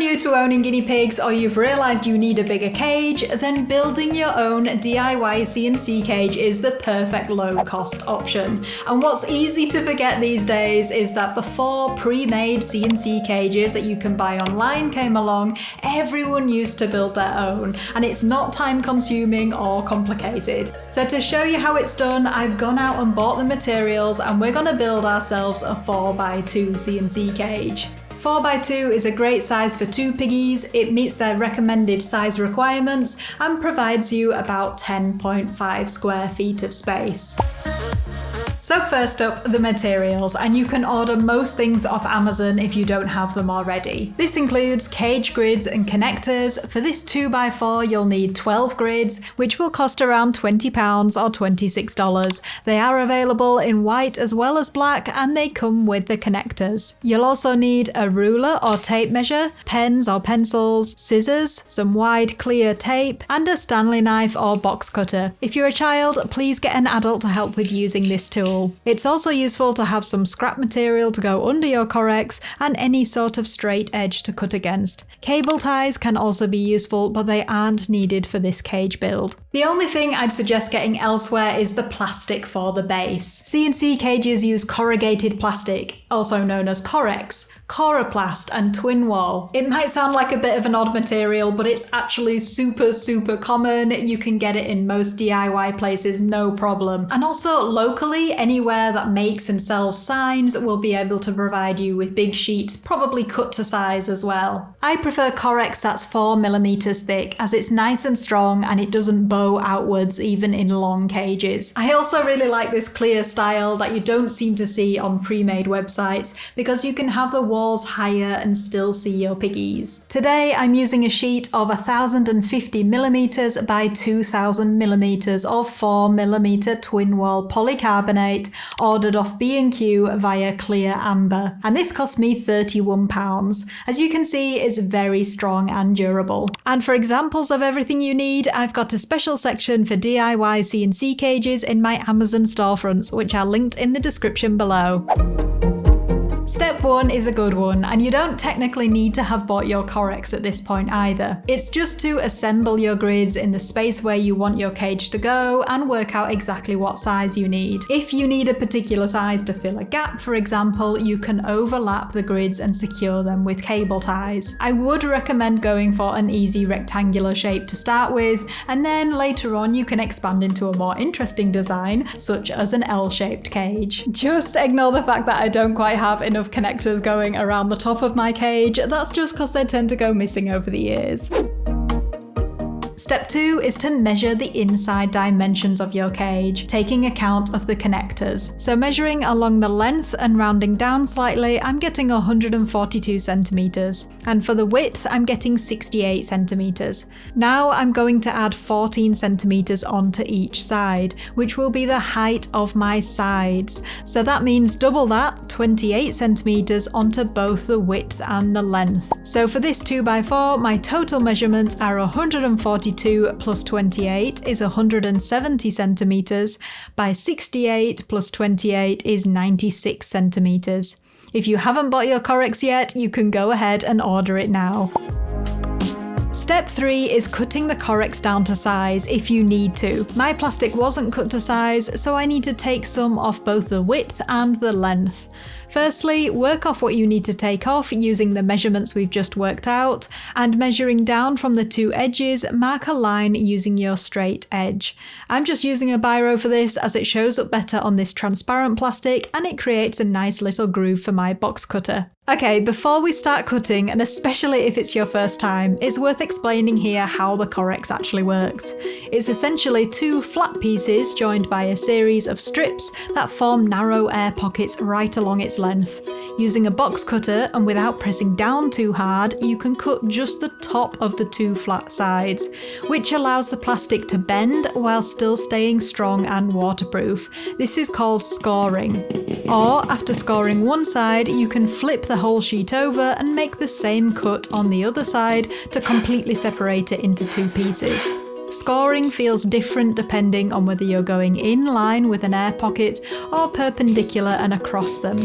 new to owning guinea pigs or you've realised you need a bigger cage, then building your own DIY CNC cage is the perfect low-cost option. And what's easy to forget these days is that before pre-made CNC cages that you can buy online came along, everyone used to build their own, and it's not time-consuming or complicated. So to show you how it's done, I've gone out and bought the materials and we're going to build ourselves a 4x2 CNC cage. 4x2 is a great size for 2 piggies, it meets their recommended size requirements and provides you about 10.5 square feet of space. So first up, the materials, and you can order most things off Amazon if you don't have them already. This includes cage grids and connectors. For this 2x4 you'll need 12 grids, which will cost around £20 or $26. They are available in white as well as black, and they come with the connectors. You'll also need a ruler or tape measure, pens or pencils, scissors, some wide clear tape, and a Stanley knife or box cutter. If you're a child, please get an adult to help with using this tool. It's also useful to have some scrap material to go under your correx and any sort of straight edge to cut against. Cable ties can also be useful, but they aren't needed for this cage build. The only thing I'd suggest getting elsewhere is the plastic for the base. CNC cages use corrugated plastic, also known as correx, coroplast and twin wall. It might sound like a bit of an odd material, but it's actually super common. You can get it in most DIY places, no problem. And also locally, anywhere that makes and sells signs will be able to provide you with big sheets, probably cut to size as well. I prefer correx that's 4mm thick, as it's nice and strong and it doesn't bow outwards even in long cages. I also really like this clear style that you don't seem to see on pre-made websites, because you can have the walls higher and still see your piggies. Today I'm using a sheet of 1050mm by 2000mm or 4mm twin wall polycarbonate ordered off B&Q via Clear Amber, and this cost me £31. As you can see, it's very strong and durable. And for examples of everything you need, I've got a special section for DIY CNC cages in my Amazon storefronts, which are linked in the description below. Step 1 is a good one, and you don't technically need to have bought your correx at this point either. It's just to assemble your grids in the space where you want your cage to go and work out exactly what size you need. If you need a particular size to fill a gap, for example, you can overlap the grids and secure them with cable ties. I would recommend going for an easy rectangular shape to start with, and then later on you can expand into a more interesting design, such as an L-shaped cage. Just ignore the fact that I don't quite have enough connectors going around the top of my cage. That's just because they tend to go missing over the years. Step 2 is to measure the inside dimensions of your cage, taking account of the connectors. So measuring along the length and rounding down slightly, I'm getting 142 centimeters. And for the width, I'm getting 68 centimeters. Now I'm going to add 14 centimeters onto each side, which will be the height of my sides. So that means double that, 28 centimeters onto both the width and the length. So for this 2x4, my total measurements are 142 plus 28 is 170 centimeters, by 68 plus 28 is 96 centimeters. If you haven't bought your correx yet, you can go ahead and order it now. Step 3 is cutting the correx down to size if you need to. My plastic wasn't cut to size, so I need to take some off both the width and the length. Firstly, work off what you need to take off using the measurements we've just worked out, and measuring down from the two edges, mark a line using your straight edge. I'm just using a biro for this as it shows up better on this transparent plastic and it creates a nice little groove for my box cutter. Okay, before we start cutting, and especially if it's your first time, it's worth explaining here how the correx actually works. It's essentially two flat pieces joined by a series of strips that form narrow air pockets right along its length. Using a box cutter and without pressing down too hard, you can cut just the top of the two flat sides, which allows the plastic to bend while still staying strong and waterproof. This is called scoring. Or, after scoring one side, you can flip the whole sheet over and make the same cut on the other side to completely separate it into two pieces. Scoring feels different depending on whether you're going in line with an air pocket or perpendicular and across them.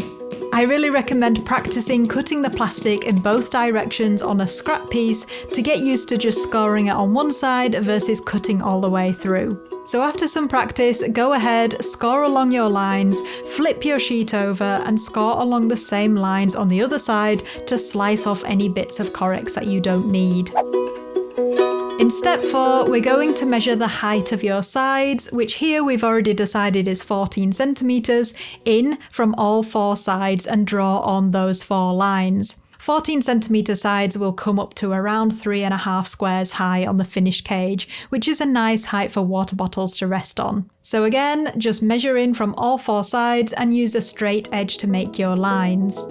I really recommend practicing cutting the plastic in both directions on a scrap piece to get used to just scoring it on one side versus cutting all the way through. So after some practice, go ahead, score along your lines, flip your sheet over and score along the same lines on the other side to slice off any bits of correx that you don't need. In step 4, we're going to measure the height of your sides, which here we've already decided is 14 centimeters, in from all 4 sides and draw on those 4 lines. 14 centimeter sides will come up to around 3.5 squares high on the finished cage, which is a nice height for water bottles to rest on. So again, just measure in from all 4 sides and use a straight edge to make your lines.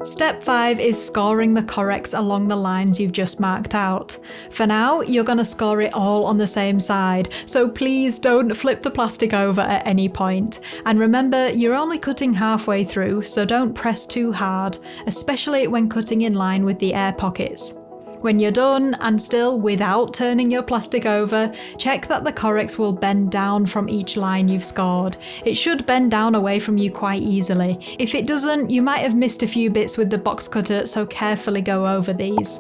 Step 5 is scoring the correx along the lines you've just marked out. For now, you're going to score it all on the same side, so please don't flip the plastic over at any point. And remember, you're only cutting halfway through, so don't press too hard, especially when cutting in line with the air pockets. When you're done, and still without turning your plastic over, check that the correx will bend down from each line you've scored. It should bend down away from you quite easily. If it doesn't, you might have missed a few bits with the box cutter, so carefully go over these.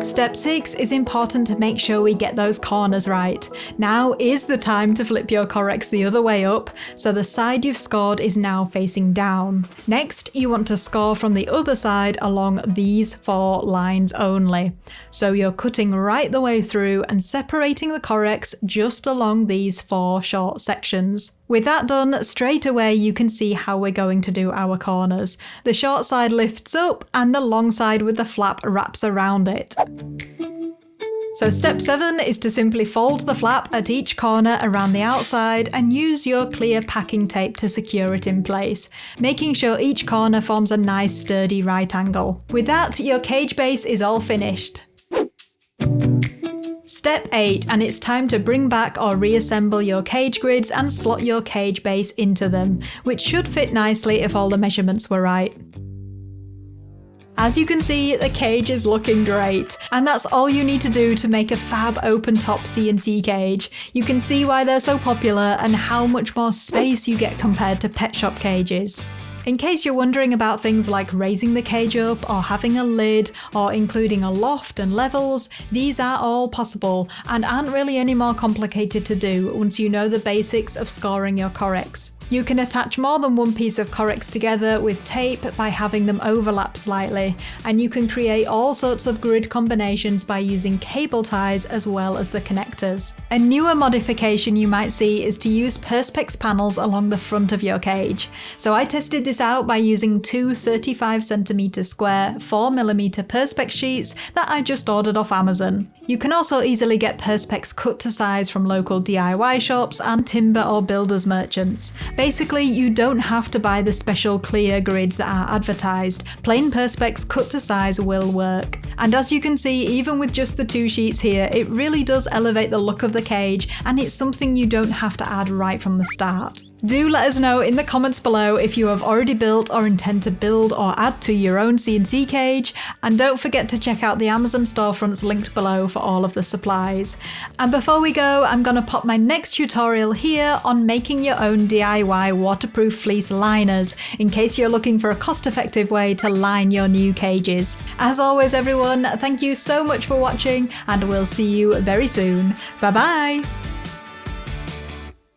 Step 6 is important to make sure we get those corners right. Now is the time to flip your correx the other way up, so the side you've scored is now facing down. Next, you want to score from the other side along these 4 lines only. So you're cutting right the way through and separating the correx just along these 4 short sections. With that done, straight away you can see how we're going to do our corners. The short side lifts up and the long side with the flap wraps around it. So step 7 is to simply fold the flap at each corner around the outside and use your clear packing tape to secure it in place, making sure each corner forms a nice sturdy right angle. With that, your cage base is all finished. Step 8, and it's time to bring back or reassemble your cage grids and slot your cage base into them, which should fit nicely if all the measurements were right. As you can see, the cage is looking great, and that's all you need to do to make a fab open top CNC cage. You can see why they're so popular and how much more space you get compared to pet shop cages. In case you're wondering about things like raising the cage up or having a lid or including a loft and levels, these are all possible and aren't really any more complicated to do once you know the basics of scoring your correx. You can attach more than one piece of correx together with tape by having them overlap slightly, and you can create all sorts of grid combinations by using cable ties as well as the connectors. A newer modification you might see is to use perspex panels along the front of your cage. So I tested this out by using 2 35cm square 4mm perspex sheets that I just ordered off Amazon. You can also easily get perspex cut to size from local DIY shops and timber or builders merchants. Basically, you don't have to buy the special clear grids that are advertised. Plain perspex cut to size will work. And as you can see, even with just the 2 sheets here, it really does elevate the look of the cage, and it's something you don't have to add right from the start. Do let us know in the comments below if you have already built or intend to build or add to your own CNC cage, and don't forget to check out the Amazon storefronts linked below for all of the supplies. And before we go, I'm going to pop my next tutorial here on making your own DIY waterproof fleece liners, in case you're looking for a cost-effective way to line your new cages. As always everyone, thank you so much for watching, and we'll see you very soon. Bye bye!